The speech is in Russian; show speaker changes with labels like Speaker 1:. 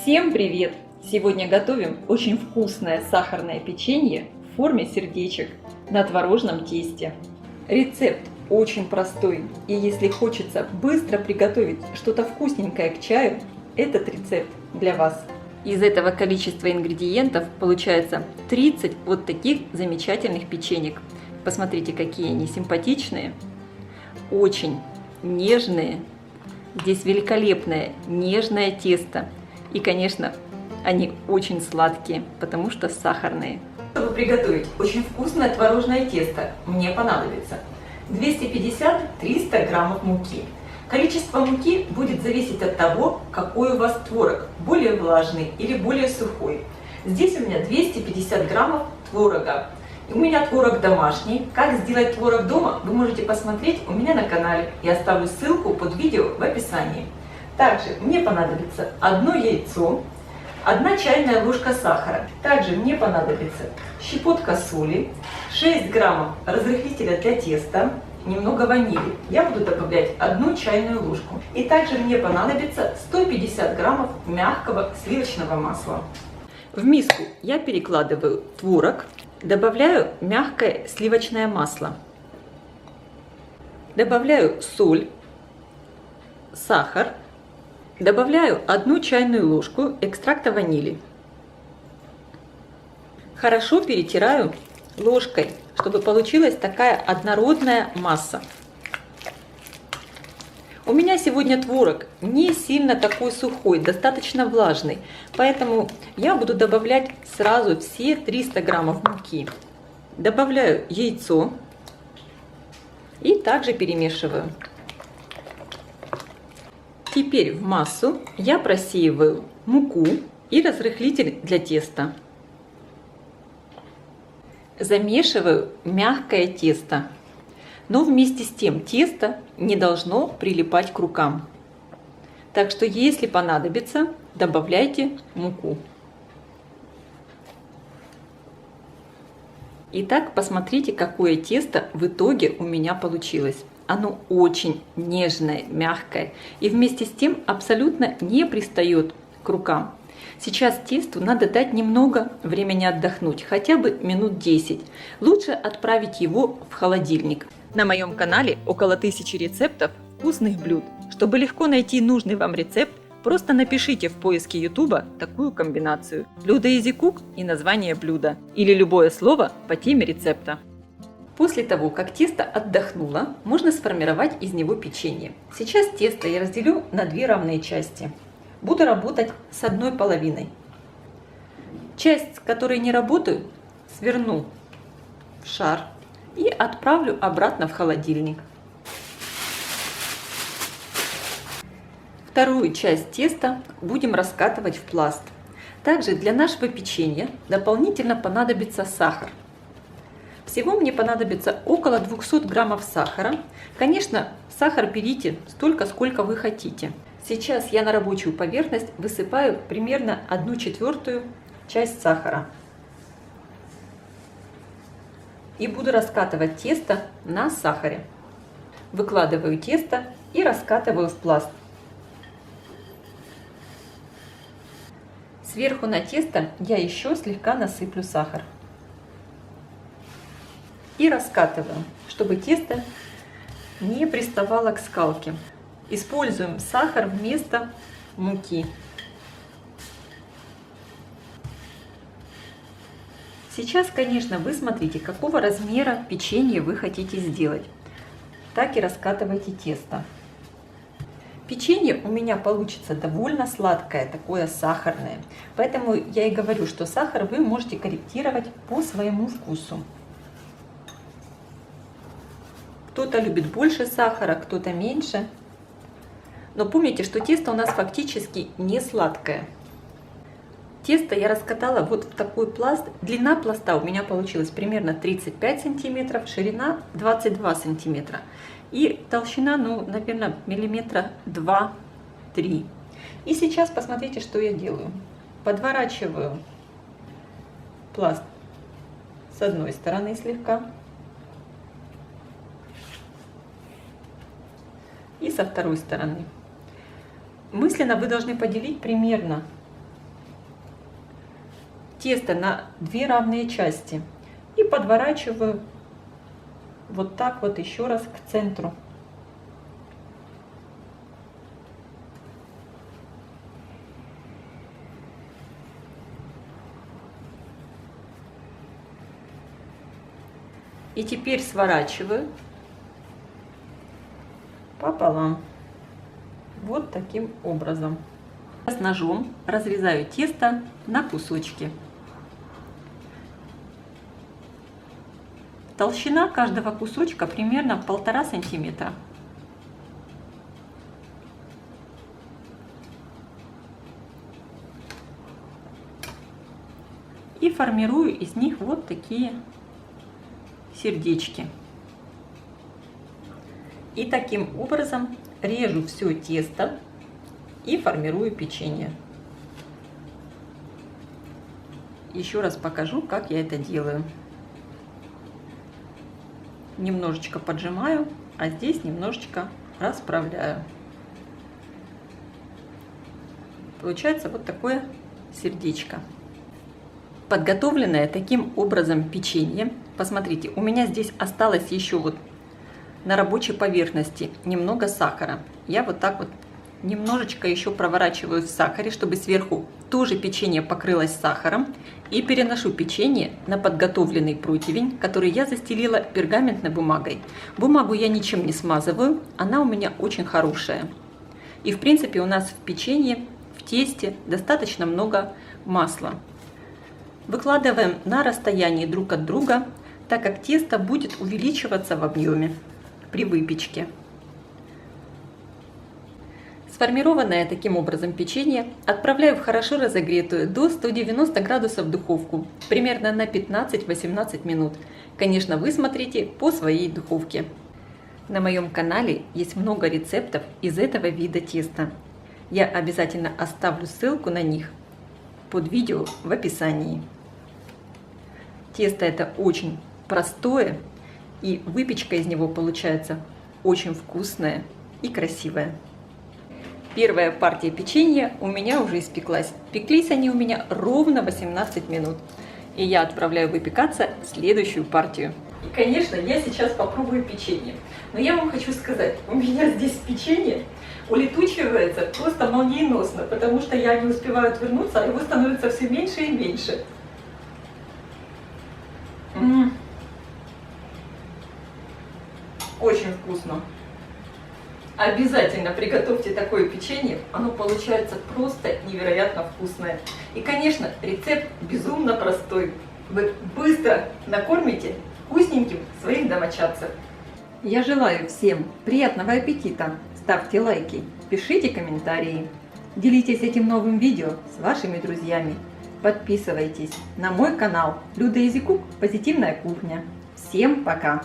Speaker 1: Всем привет! Сегодня готовим очень вкусное сахарное печенье в форме сердечек на творожном тесте. Рецепт очень простой, и если хочется быстро приготовить что-то вкусненькое к чаю, этот рецепт для вас. Из этого количества ингредиентов получается 30 вот таких замечательных печенек. Посмотрите, какие они симпатичные, очень нежные. Здесь великолепное нежное тесто. И, конечно, они очень сладкие, потому что сахарные. Чтобы приготовить очень вкусное творожное тесто, мне понадобится 250-300 граммов муки. Количество муки будет зависеть от того, какой у вас творог, более влажный или более сухой. Здесь у меня 250 граммов творога. У меня творог домашний. Как сделать творог дома, вы можете посмотреть у меня на канале. Я оставлю ссылку под видео в описании. Также мне понадобится одно яйцо, 1 чайная ложка сахара. Также мне понадобится щепотка соли, 6 граммов разрыхлителя для теста, немного ванили. Я буду добавлять 1 чайную ложку. И также мне понадобится 150 граммов мягкого сливочного масла. В миску я перекладываю творог, добавляю мягкое сливочное масло, добавляю соль, сахар, добавляю 1 чайную ложку экстракта ванили. Хорошо перетираю ложкой, чтобы получилась такая однородная масса. У меня сегодня творог не сильно такой сухой, достаточно влажный, поэтому я буду добавлять сразу все 300 граммов муки. Добавляю яйцо и также перемешиваю. Теперь в массу я просеиваю муку и разрыхлитель для теста. Замешиваю мягкое тесто, но вместе с тем тесто не должно прилипать к рукам. Так что если понадобится, добавляйте муку. Итак, посмотрите, какое тесто в итоге у меня получилось. Оно очень нежное, мягкое и вместе с тем абсолютно не пристает к рукам. Сейчас тесту надо дать немного времени отдохнуть, хотя бы минут 10. Лучше отправить его в холодильник. На моем канале около 1000 рецептов вкусных блюд. Чтобы легко найти нужный вам рецепт, просто напишите в поиске YouTube такую комбинацию: блюдо Easy Cook и название блюда, или любое слово по теме рецепта. После того, как тесто отдохнуло, можно сформировать из него печенье. Сейчас тесто я разделю на 2 равные части. Буду работать с одной половиной. Часть, с которой не работаю, сверну в шар и отправлю обратно в холодильник. Вторую часть теста будем раскатывать в пласт. Также для нашего печенья дополнительно понадобится сахар. Всего мне понадобится около 200 граммов сахара. Конечно, сахар берите столько, сколько вы хотите. Сейчас я на рабочую поверхность высыпаю примерно 1/4 часть сахара. И буду раскатывать тесто на сахаре. Выкладываю тесто и раскатываю в пласт. Сверху на тесто я еще слегка насыплю сахар. И раскатываю, чтобы тесто не приставало к скалке. Используем сахар вместо муки. Сейчас, конечно, вы смотрите, какого размера печенье вы хотите сделать. Так и раскатывайте тесто. Печенье у меня получится довольно сладкое, такое сахарное. Поэтому я и говорю, что сахар вы можете корректировать по своему вкусу. Кто-то любит больше сахара, кто-то меньше. Но помните, что тесто у нас фактически не сладкое. Тесто я раскатала вот в такой пласт. Длина пласта у меня получилась примерно 35 сантиметров, ширина 22 сантиметра. И толщина, ну, наверное, миллиметра 2-3. И сейчас посмотрите, что я делаю. Подворачиваю пласт с одной стороны слегка. И со второй стороны. Мысленно вы должны поделить примерно тесто на 2 равные части и подворачиваю вот так вот еще раз к центру. И теперь сворачиваю пополам. Вот таким образом. С ножом разрезаю тесто на кусочки. Толщина каждого кусочка примерно 1,5 сантиметра. И формирую из них вот такие сердечки. И таким образом режу все тесто и формирую печенье. Еще раз покажу, как я это делаю. Немножечко поджимаю, а здесь немножечко расправляю. Получается вот такое сердечко. Подготовленное таким образом печенье. Посмотрите, у меня здесь осталось еще вот на рабочей поверхности немного сахара. Я вот так вот немножечко еще проворачиваю в сахаре, чтобы сверху тоже печенье покрылось сахаром. И переношу печенье на подготовленный противень, который я застелила пергаментной бумагой. Бумагу я ничем не смазываю, она у меня очень хорошая. И в принципе у нас в печенье, в тесте достаточно много масла. Выкладываем на расстоянии друг от друга, так как тесто будет увеличиваться в объеме при выпечке. Сформированное таким образом печенье отправляю в хорошо разогретую до 190 градусов духовку, примерно на 15-18 минут. Конечно, вы смотрите по своей духовке. На моем канале есть много рецептов из этого вида теста. Я обязательно оставлю ссылку на них под видео в описании. Тесто это очень простое, и выпечка из него получается очень вкусная и красивая. Первая партия печенья у меня уже испеклась. Пеклись они у меня ровно 18 минут. И я отправляю выпекаться следующую партию. И, конечно, я сейчас попробую печенье. Но я вам хочу сказать, у меня здесь печенье улетучивается просто молниеносно, потому что я не успеваю отвернуться, а его становится все меньше и меньше. Очень вкусно. Обязательно приготовьте такое печенье, оно получается просто невероятно вкусное. И, конечно, рецепт безумно простой. Вы быстро накормите вкусненьким своих домочадцев. Я желаю всем приятного аппетита. Ставьте лайки, пишите комментарии. Делитесь этим новым видео с вашими друзьями. Подписывайтесь на мой канал Люда Изикук Позитивная кухня. Всем пока!